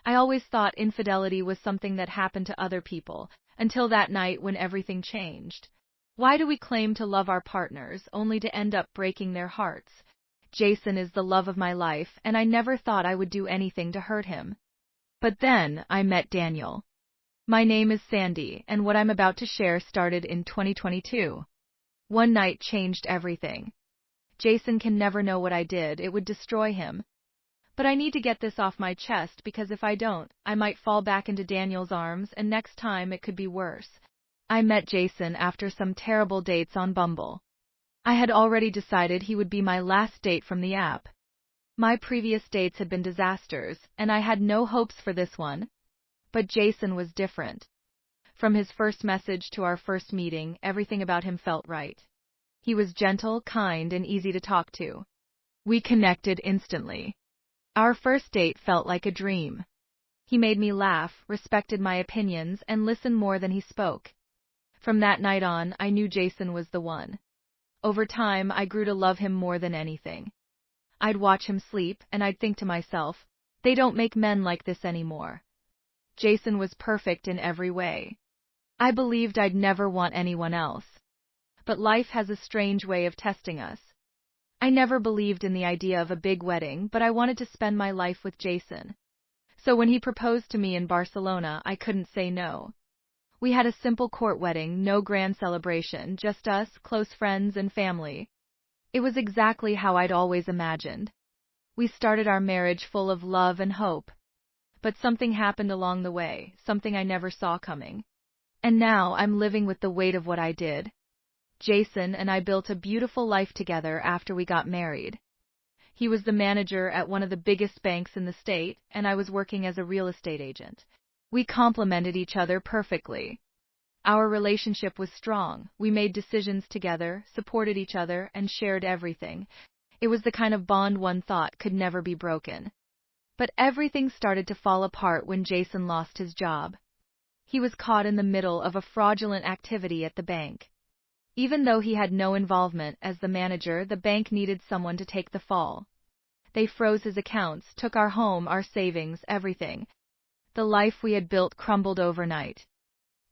I always thought infidelity was something that happened to other people, until that night when everything changed. Why do we claim to love our partners, only to end up breaking their hearts? Jason is the love of my life, and I never thought I would do anything to hurt him. But then, I met Daniel. My name is Sandy, and what I'm about to share started in 2022. One night changed everything. Jason can never know what I did, it would destroy him. But I need to get this off my chest because if I don't, I might fall back into Daniel's arms and next time it could be worse. I met Jason after some terrible dates on Bumble. I had already decided he would be my last date from the app. My previous dates had been disasters, and I had no hopes for this one. But Jason was different. From his first message to our first meeting, everything about him felt right. He was gentle, kind, and easy to talk to. We connected instantly. Our first date felt like a dream. He made me laugh, respected my opinions, and listened more than he spoke. From that night on, I knew Jason was the one. Over time, I grew to love him more than anything. I'd watch him sleep, and I'd think to myself, they don't make men like this anymore. Jason was perfect in every way. I believed I'd never want anyone else. But life has a strange way of testing us. I never believed in the idea of a big wedding, but I wanted to spend my life with Jason. So when he proposed to me in Barcelona, I couldn't say no. We had a simple court wedding, no grand celebration, just us, close friends, and family. It was exactly how I'd always imagined. We started our marriage full of love and hope. But something happened along the way, something I never saw coming. And now I'm living with the weight of what I did. Jason and I built a beautiful life together after we got married. He was the manager at one of the biggest banks in the state, and I was working as a real estate agent. We complemented each other perfectly. Our relationship was strong. We made decisions together, supported each other, and shared everything. It was the kind of bond one thought could never be broken. But everything started to fall apart when Jason lost his job. He was caught in the middle of a fraudulent activity at the bank. Even though he had no involvement as the manager, the bank needed someone to take the fall. They froze his accounts, took our home, our savings, everything. The life we had built crumbled overnight.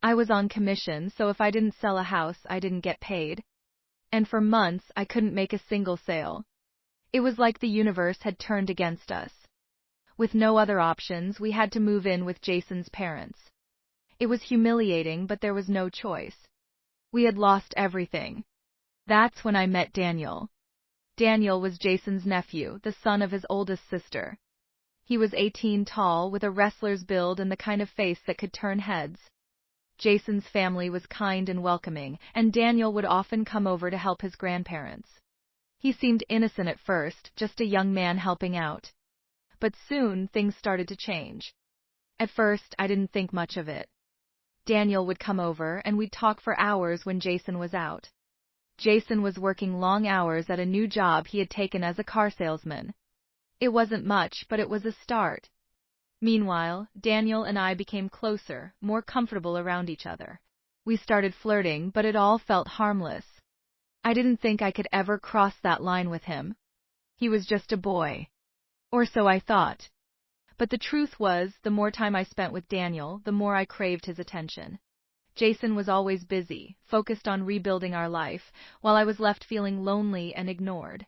I was on commission, so if I didn't sell a house, I didn't get paid. And for months, I couldn't make a single sale. It was like the universe had turned against us. With no other options, we had to move in with Jason's parents. It was humiliating, but there was no choice. We had lost everything. That's when I met Daniel. Daniel was Jason's nephew, the son of his oldest sister. He was 18 tall, with a wrestler's build and the kind of face that could turn heads. Jason's family was kind and welcoming, and Daniel would often come over to help his grandparents. He seemed innocent at first, just a young man helping out. But soon, things started to change. At first, I didn't think much of it. Daniel would come over, and we'd talk for hours when Jason was out. Jason was working long hours at a new job he had taken as a car salesman. It wasn't much, but it was a start. Meanwhile, Daniel and I became closer, more comfortable around each other. We started flirting, but it all felt harmless. I didn't think I could ever cross that line with him. He was just a boy. Or so I thought. But the truth was, the more time I spent with Daniel, the more I craved his attention. Jason was always busy, focused on rebuilding our life, while I was left feeling lonely and ignored.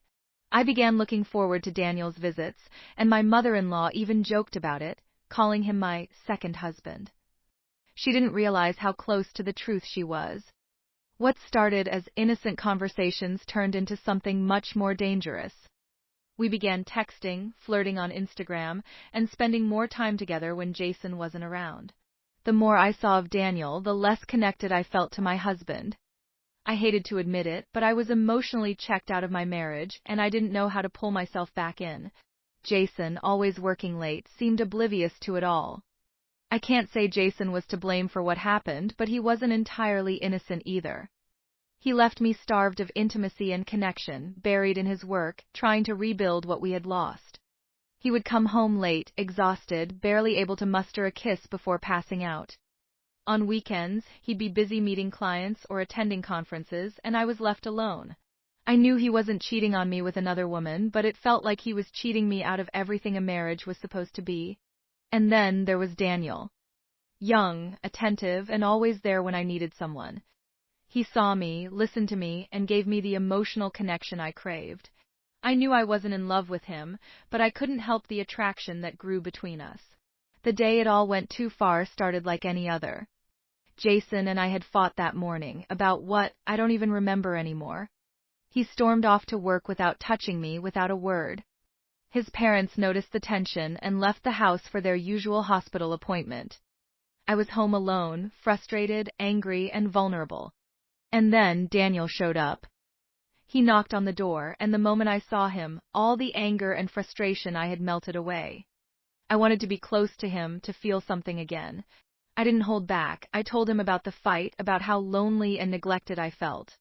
I began looking forward to Daniel's visits, and my mother-in-law even joked about it, calling him my second husband. She didn't realize how close to the truth she was. What started as innocent conversations turned into something much more dangerous. We began texting, flirting on Instagram, and spending more time together when Jason wasn't around. The more I saw of Daniel, the less connected I felt to my husband. I hated to admit it, but I was emotionally checked out of my marriage, and I didn't know how to pull myself back in. Jason, always working late, seemed oblivious to it all. I can't say Jason was to blame for what happened, but he wasn't entirely innocent either. He left me starved of intimacy and connection, buried in his work, trying to rebuild what we had lost. He would come home late, exhausted, barely able to muster a kiss before passing out. On weekends, he'd be busy meeting clients or attending conferences, and I was left alone. I knew he wasn't cheating on me with another woman, but it felt like he was cheating me out of everything a marriage was supposed to be. And then there was Daniel. Young, attentive, and always there when I needed someone. He saw me, listened to me, and gave me the emotional connection I craved. I knew I wasn't in love with him, but I couldn't help the attraction that grew between us. The day it all went too far started like any other. Jason and I had fought that morning, about what, I don't even remember anymore. He stormed off to work without touching me, without a word. His parents noticed the tension and left the house for their usual hospital appointment. I was home alone, frustrated, angry, and vulnerable. And then Daniel showed up. He knocked on the door, and the moment I saw him, all the anger and frustration I had melted away. I wanted to be close to him, to feel something again. I didn't hold back. I told him about the fight, about how lonely and neglected I felt.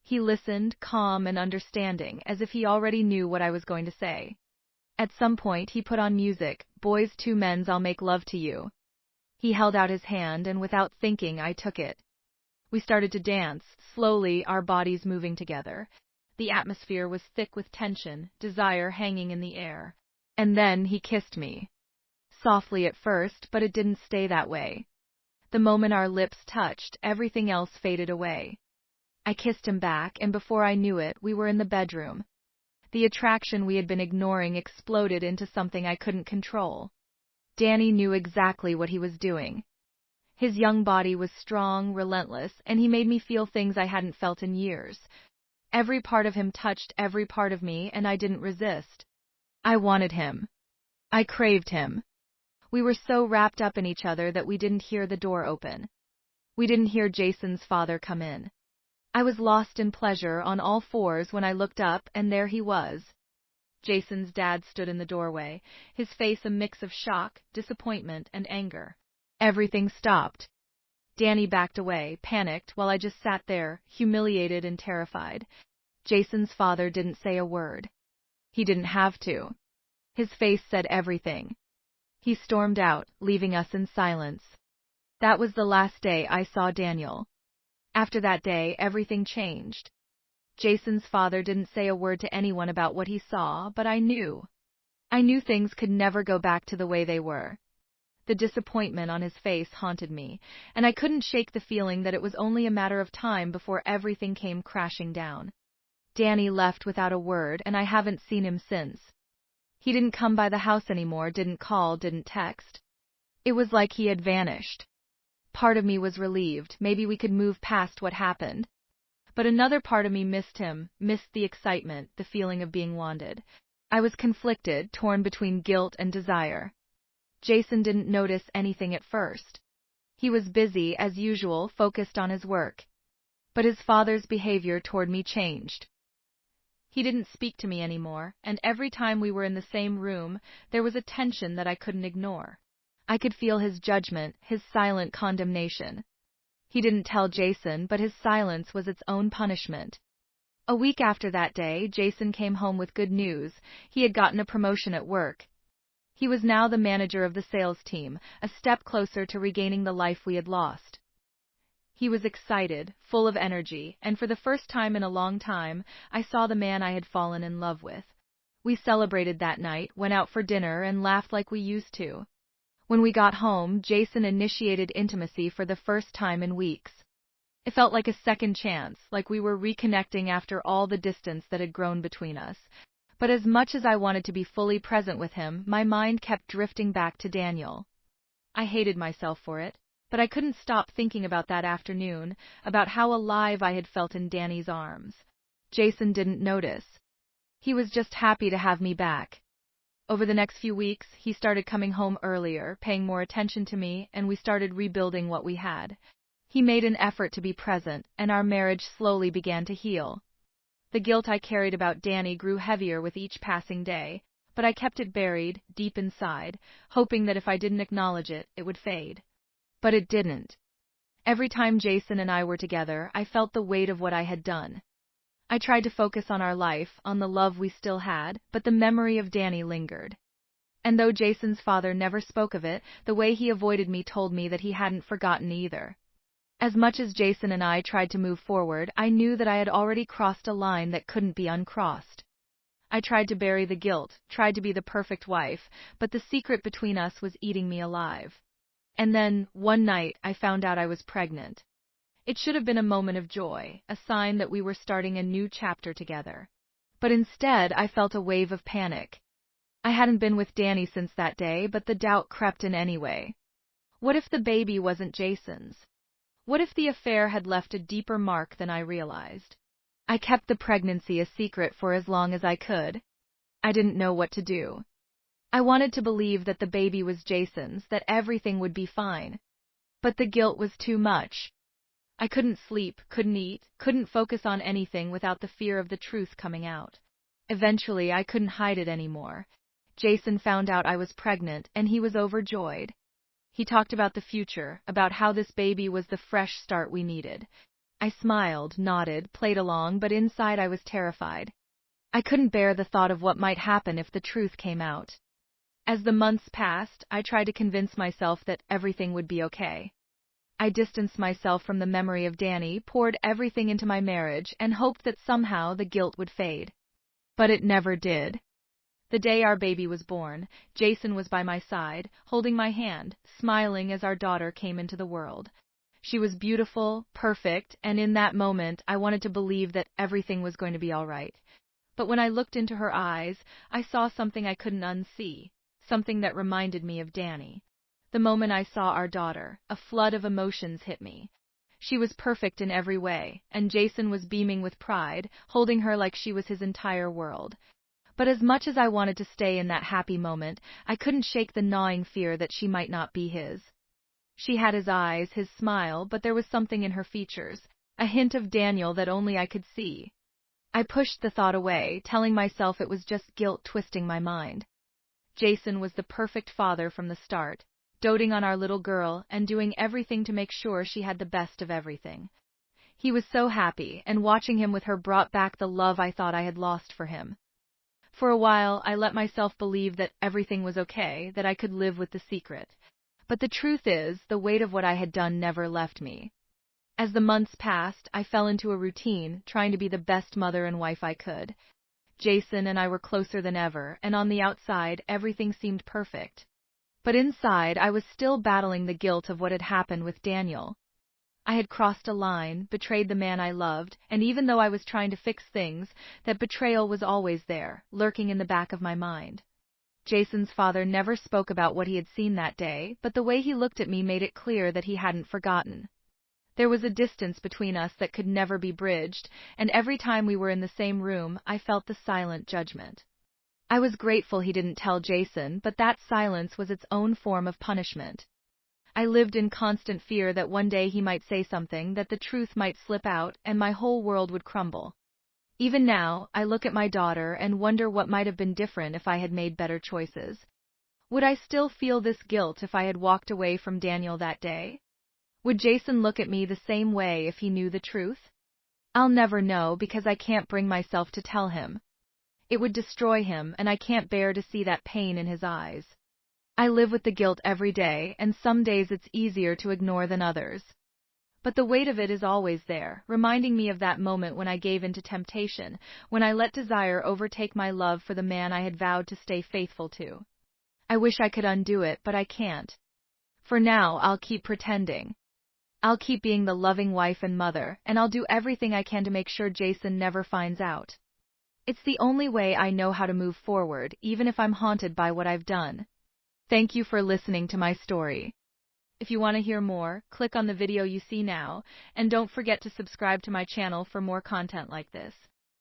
He listened, calm and understanding, as if he already knew what I was going to say. At some point, he put on music, Boys II Men's I'll Make Love to You. He held out his hand, and without thinking, I took it. We started to dance, slowly, our bodies moving together. The atmosphere was thick with tension, desire hanging in the air. And then he kissed me. Softly at first, but it didn't stay that way. The moment our lips touched, everything else faded away. I kissed him back, and before I knew it, we were in the bedroom. The attraction we had been ignoring exploded into something I couldn't control. Danny knew exactly what he was doing. His young body was strong, relentless, and he made me feel things I hadn't felt in years. Every part of him touched every part of me, and I didn't resist. I wanted him. I craved him. We were so wrapped up in each other that we didn't hear the door open. We didn't hear Jason's father come in. I was lost in pleasure on all fours when I looked up, and there he was. Jason's dad stood in the doorway, his face a mix of shock, disappointment, and anger. Everything stopped. Danny backed away, panicked, while I just sat there, humiliated and terrified. Jason's father didn't say a word. He didn't have to. His face said everything. He stormed out, leaving us in silence. That was the last day I saw Daniel. After that day, everything changed. Jason's father didn't say a word to anyone about what he saw, but I knew. I knew things could never go back to the way they were. The disappointment on his face haunted me, and I couldn't shake the feeling that it was only a matter of time before everything came crashing down. Danny left without a word, and I haven't seen him since. He didn't come by the house anymore, didn't call, didn't text. It was like he had vanished. Part of me was relieved, maybe we could move past what happened. But another part of me missed him, missed the excitement, the feeling of being wanted. I was conflicted, torn between guilt and desire. Jason didn't notice anything at first. He was busy, as usual, focused on his work. But his father's behavior toward me changed. He didn't speak to me anymore, and every time we were in the same room, there was a tension that I couldn't ignore. I could feel his judgment, his silent condemnation. He didn't tell Jason, but his silence was its own punishment. A week after that day, Jason came home with good news. He had gotten a promotion at work. He was now the manager of the sales team, a step closer to regaining the life we had lost. He was excited, full of energy, and for the first time in a long time, I saw the man I had fallen in love with. We celebrated that night, went out for dinner, and laughed like we used to. When we got home, Jason initiated intimacy for the first time in weeks. It felt like a second chance, like we were reconnecting after all the distance that had grown between us. But as much as I wanted to be fully present with him, my mind kept drifting back to Daniel. I hated myself for it, but I couldn't stop thinking about that afternoon, about how alive I had felt in Danny's arms. Jason didn't notice. He was just happy to have me back. Over the next few weeks, he started coming home earlier, paying more attention to me, and we started rebuilding what we had. He made an effort to be present, and our marriage slowly began to heal. The guilt I carried about Danny grew heavier with each passing day, but I kept it buried, deep inside, hoping that if I didn't acknowledge it, it would fade. But it didn't. Every time Jason and I were together, I felt the weight of what I had done. I tried to focus on our life, on the love we still had, but the memory of Danny lingered. And though Jason's father never spoke of it, the way he avoided me told me that he hadn't forgotten either. As much as Jason and I tried to move forward, I knew that I had already crossed a line that couldn't be uncrossed. I tried to bury the guilt, tried to be the perfect wife, but the secret between us was eating me alive. And then, one night, I found out I was pregnant. It should have been a moment of joy, a sign that we were starting a new chapter together. But instead, I felt a wave of panic. I hadn't been with Danny since that day, but the doubt crept in anyway. What if the baby wasn't Jason's? What if the affair had left a deeper mark than I realized? I kept the pregnancy a secret for as long as I could. I didn't know what to do. I wanted to believe that the baby was Jason's, that everything would be fine. But the guilt was too much. I couldn't sleep, couldn't eat, couldn't focus on anything without the fear of the truth coming out. Eventually, I couldn't hide it anymore. Jason found out I was pregnant, and he was overjoyed. He talked about the future, about how this baby was the fresh start we needed. I smiled, nodded, played along, but inside I was terrified. I couldn't bear the thought of what might happen if the truth came out. As the months passed, I tried to convince myself that everything would be okay. I distanced myself from the memory of Danny, poured everything into my marriage, and hoped that somehow the guilt would fade. But it never did. The day our baby was born, Jason was by my side, holding my hand, smiling as our daughter came into the world. She was beautiful, perfect, and in that moment I wanted to believe that everything was going to be all right. But when I looked into her eyes, I saw something I couldn't unsee, something that reminded me of Danny. The moment I saw our daughter, a flood of emotions hit me. She was perfect in every way, and Jason was beaming with pride, holding her like she was his entire world. But as much as I wanted to stay in that happy moment, I couldn't shake the gnawing fear that she might not be his. She had his eyes, his smile, but there was something in her features, a hint of Daniel that only I could see. I pushed the thought away, telling myself it was just guilt twisting my mind. Jason was the perfect father from the start, doting on our little girl and doing everything to make sure she had the best of everything. He was so happy, and watching him with her brought back the love I thought I had lost for him. For a while, I let myself believe that everything was okay, that I could live with the secret. But the truth is, the weight of what I had done never left me. As the months passed, I fell into a routine, trying to be the best mother and wife I could. Jason and I were closer than ever, and on the outside, everything seemed perfect. But inside, I was still battling the guilt of what had happened with Daniel. I had crossed a line, betrayed the man I loved, and even though I was trying to fix things, that betrayal was always there, lurking in the back of my mind. Jason's father never spoke about what he had seen that day, but the way he looked at me made it clear that he hadn't forgotten. There was a distance between us that could never be bridged, and every time we were in the same room, I felt the silent judgment. I was grateful he didn't tell Jason, but that silence was its own form of punishment. I lived in constant fear that one day he might say something, that the truth might slip out, and my whole world would crumble. Even now, I look at my daughter and wonder what might have been different if I had made better choices. Would I still feel this guilt if I had walked away from Daniel that day? Would Jason look at me the same way if he knew the truth? I'll never know because I can't bring myself to tell him. It would destroy him, and I can't bear to see that pain in his eyes. I live with the guilt every day, and some days it's easier to ignore than others. But the weight of it is always there, reminding me of that moment when I gave in to temptation, when I let desire overtake my love for the man I had vowed to stay faithful to. I wish I could undo it, but I can't. For now, I'll keep pretending. I'll keep being the loving wife and mother, and I'll do everything I can to make sure Jason never finds out. It's the only way I know how to move forward, even if I'm haunted by what I've done. Thank you for listening to my story. If you want to hear more, click on the video you see now, and don't forget to subscribe to my channel for more content like this.